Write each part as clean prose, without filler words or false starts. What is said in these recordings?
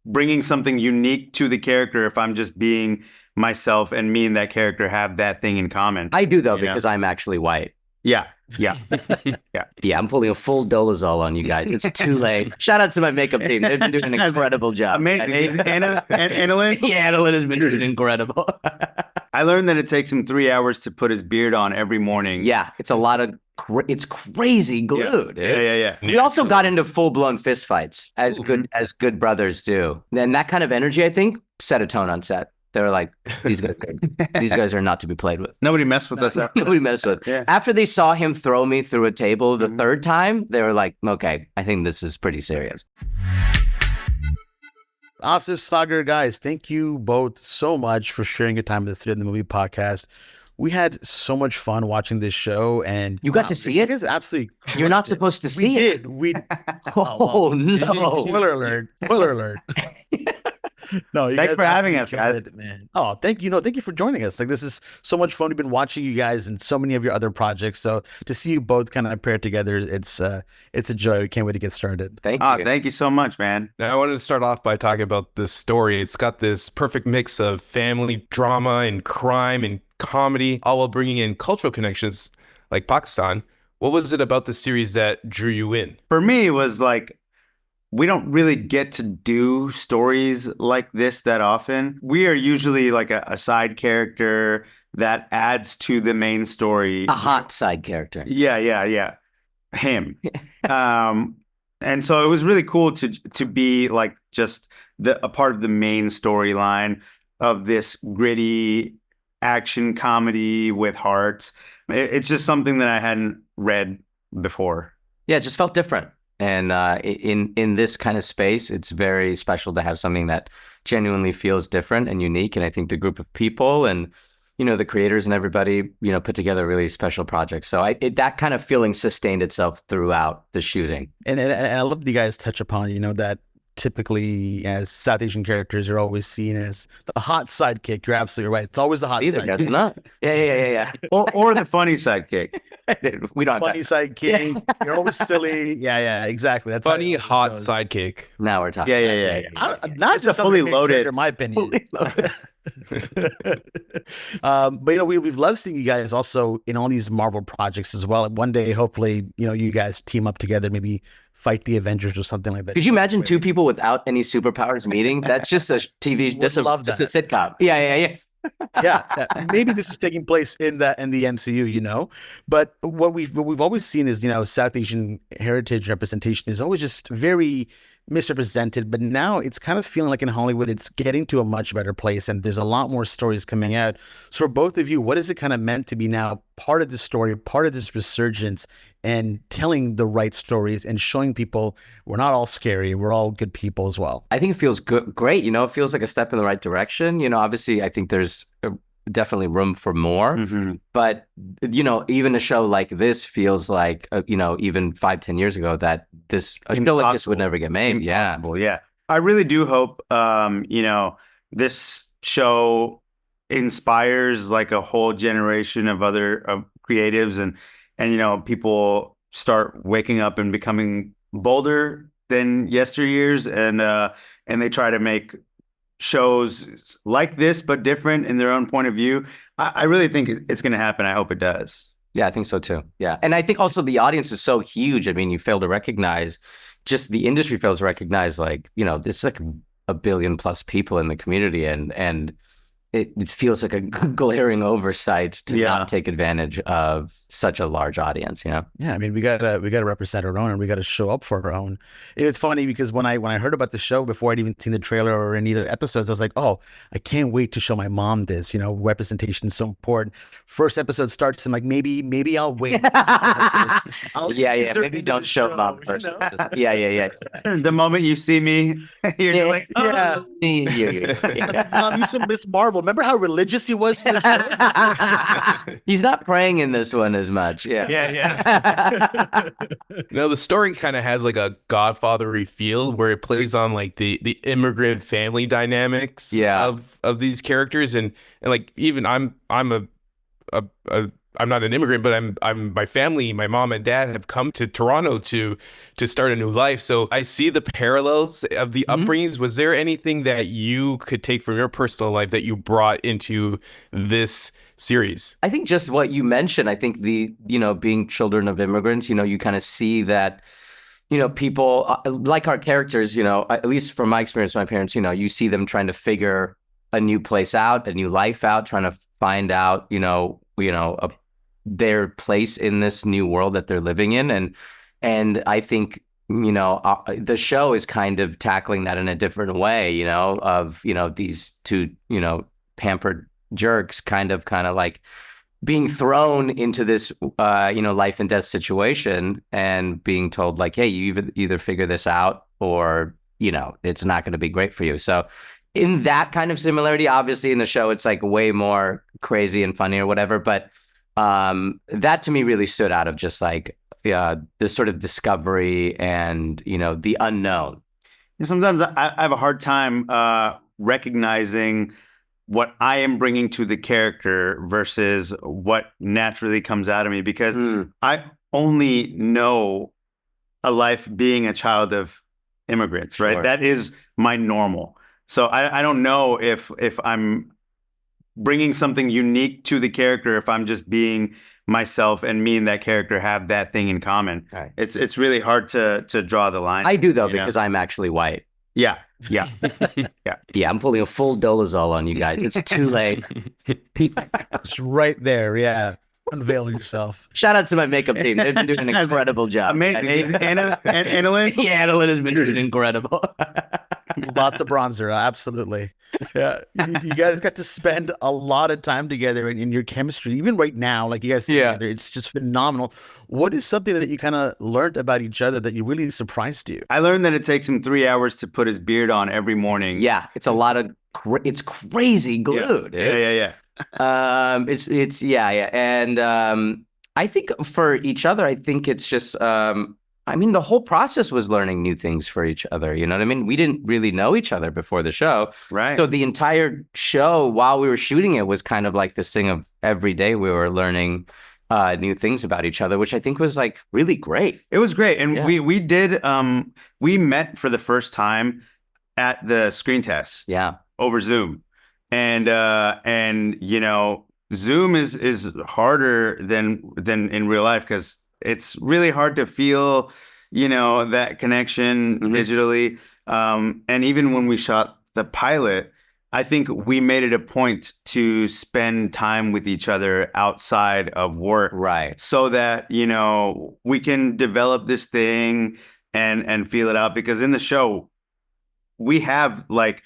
bringing something unique to the character if I'm just being myself and me and that character have that thing in common. I do, though, because I'm actually white. Yeah. Yeah. Yeah, I'm pulling a full dolazol on you guys. It's too late. Shout out to my makeup team. They've been doing an incredible job. Amazing. Annalyn? Yeah, Annalyn has been doing incredible. I learned that it takes him 3 hours to put his beard on every morning. Yeah, it's a lot of... it's crazy glue, dude. Yeah. We also got into full-blown fistfights, as good brothers do. And that kind of energy, I think, set a tone on set. They were like, these guys are not to be played with. Nobody messed with us. Nobody messed with. Yeah. After they saw him throw me through a table the third time, they were like, okay, I think this is pretty serious. Asif, Saagar, guys, thank you both so much for sharing your time with us today in the movie podcast. We had so much fun watching this show, and you got to see it. It is absolutely. You're not supposed to see it. We did. Oh no! Spoiler alert! Spoiler alert! No, thanks for having us, guys. Man. Oh, thank you. Thank you for joining us. Like, this is so much fun. We've been watching you guys and so many of your other projects. So to see you both kind of paired together, it's a joy. We can't wait to get started. Thank you. Thank you so much, man. Now, I wanted to start off by talking about this story. It's got this perfect mix of family drama and crime and comedy, all while bringing in cultural connections like Pakistan. What was it about the series that drew you in? For me, it was like, we don't really get to do stories like this that often. We are usually like a side character that adds to the main story. A hot side character. Yeah. Him. And so it was really cool to be like just a part of the main storyline of this gritty action comedy with heart. It's just something that I hadn't read before. Yeah, it just felt different. And in this kind of space, it's very special to have something that genuinely feels different and unique. And I think the group of people and, the creators and everybody, put together a really special project. So that kind of feeling sustained itself throughout the shooting. And I love that you guys touch upon, that typically as South Asian characters are always seen as the hot sidekick. You're absolutely right. It's always the hot sidekick. Not. Yeah. or the funny sidekick. We don't funny sidekick. You're always silly. Yeah, exactly. That's funny hot sidekick. Now we're talking. Yeah. Not just fully loaded, in my opinion. But we've loved seeing you guys also in all these Marvel projects as well. One day, hopefully, you guys team up together, maybe fight the Avengers or something like that. Could you imagine two people without any superpowers meeting? That's just a TV. That's a sitcom. Yeah. Yeah, maybe this is taking place in the MCU, But what we've always seen is South Asian heritage representation is always just very misrepresented, but now it's kind of feeling like in Hollywood it's getting to a much better place, and there's a lot more stories coming out. So for both of you, what is it kind of meant to be now part of this story, part of this resurgence, and telling the right stories and showing people we're not all scary, we're all good people as well? I think it feels great. It feels like a step in the right direction. Obviously I think there's definitely room for more, but even a show like this feels like even 5-10 years ago that a show like this would never get made. Yeah I really do hope this show inspires like a whole generation of other creatives, and people start waking up and becoming bolder than yesteryears, and they try to make shows like this but different in their own point of view. I really think it's going to happen. I hope it does. Yeah, I think so too. Yeah, and I think also the audience is so huge. I mean, you fail to recognize, just the industry fails to recognize, like, it's like a billion plus people in the community, and it feels like a glaring oversight to not take advantage of such a large audience, Yeah, I mean, we gotta represent our own, and we gotta show up for our own. It's funny because when I heard about the show before I'd even seen the trailer or any of the episodes, I was like, oh, I can't wait to show my mom this. Representation is so important. First episode starts, I'm like, maybe I'll wait. Maybe don't show mom first. Yeah. The moment you see me, you're like, oh. Mom, you should Miss Marvel. Remember how religious he was? He's not praying in this one as much. Yeah. No, the story kind of has like a Godfather-y feel where it plays on like the immigrant family dynamics of these characters, and like even I'm a not an immigrant, but I'm my family, my mom and dad have come to Toronto to start a new life. So I see the parallels of the upbringings. Was there anything that you could take from your personal life that you brought into this series? I think just what you mentioned, I think being children of immigrants, you kind of see that, people like our characters, at least from my experience, my parents, you see them trying to figure a new place out, a new life out, trying to find out, their place in this new world that they're living in. And I think, the show is kind of tackling that in a different way, of, these two, pampered jerks kind of like being thrown into this, life and death situation and being told like, hey, you either figure this out or, it's not going to be great for you. So in that kind of similarity, obviously in the show, it's like way more crazy and funny or whatever. But that to me really stood out of just like this sort of discovery and, the unknown. Sometimes I have a hard time recognizing what I am bringing to the character versus what naturally comes out of me, because I only know a life being a child of immigrants, right? Sure. That is my normal. So I don't know if I'm bringing something unique to the character, if I'm just being myself and me and that character have that thing in common. Right. It's really hard to draw the line. I do though, because I'm actually white. Yeah. Yeah, I'm pulling a full dolazol on you guys. It's too late. It's right there. Yeah. Unveil yourself. Shout out to my makeup team. They've been doing an incredible job. Amazing. Annalyn? Yeah, Annalyn has been doing incredible. Lots of bronzer. Absolutely. Yeah. You guys got to spend a lot of time together in your chemistry. Even right now, like you guys see together, it's just phenomenal. What is something that you kind of learned about each other that you really surprised you? I learned that it takes him 3 hours to put his beard on every morning. Yeah, it's a lot of it's crazy glue, dude. Yeah. It's and I think for each other, I think it's just the whole process was learning new things for each other. You know what I mean? We didn't really know each other before the show, right? So the entire show, while we were shooting it, was kind of like this thing of every day we were learning new things about each other, which I think was like really great. It was great, and we did we met for the first time at the screen test, over Zoom. And Zoom is harder than in real life, because it's really hard to feel, that connection digitally. And even when we shot the pilot, I think we made it a point to spend time with each other outside of work, right? So that we can develop this thing and feel it out, because in the show we have like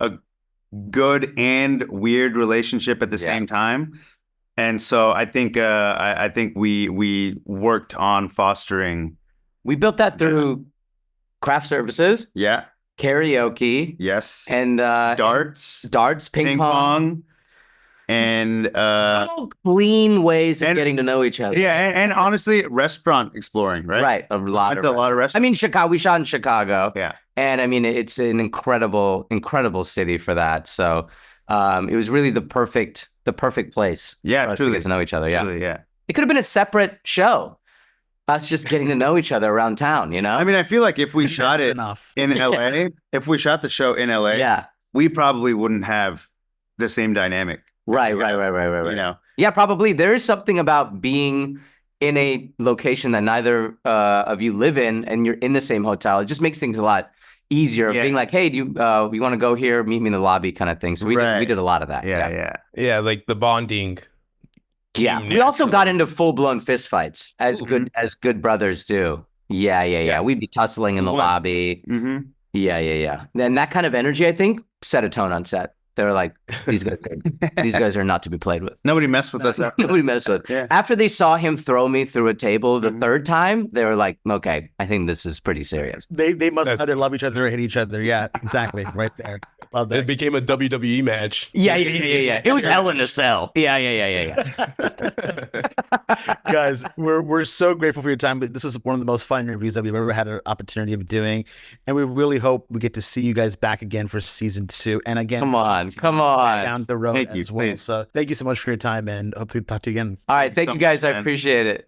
a good and weird relationship at the same time. And so I think we worked on fostering. We built that through craft services, karaoke, and darts, ping pong, and all clean ways of getting to know each other. And honestly, restaurant exploring, right? Right, a lot of restaurants. I mean, Chicago. We shot in Chicago. Yeah. And I mean, it's an incredible city for that. So it was really the perfect place. Yeah, truly, to get to know each other. Yeah, truly, yeah. It could have been a separate show, us just getting to know each other around town. I mean, I feel like if we shot it in LA, if we shot the show in LA, we probably wouldn't have the same dynamic. Right. Yeah, probably. There is something about being in a location that neither of you live in, and you're in the same hotel. It just makes things a lot easier. Being like, hey, do you want to go here? Meet me in the lobby, kind of thing. So we did a lot of that. Yeah, like the bonding. Yeah, we also got into full blown fist fights as good brothers do. Yeah. We'd be tussling in the lobby. Yeah. And that kind of energy, I think, set a tone on set. They were like, these guys are not to be played with. Nobody messed with us. Nobody messed with. Yeah. After they saw him throw me through a table the third time, they were like, okay, I think this is pretty serious. They must either love each other or hate each other. Yeah, exactly. Right there. Love It that. became a WWE match. Yeah. It was Hell in a Cell. Yeah. Guys, we're so grateful for your time. But this is one of the most fun interviews that we've ever had an opportunity of doing, and we really hope we get to see you guys back again for season 2. And again, Come on. down the road Thank you, as well. please. So thank you so much for your time, and hopefully talk to you again. All right. Thank so you guys. much, I man. appreciate it.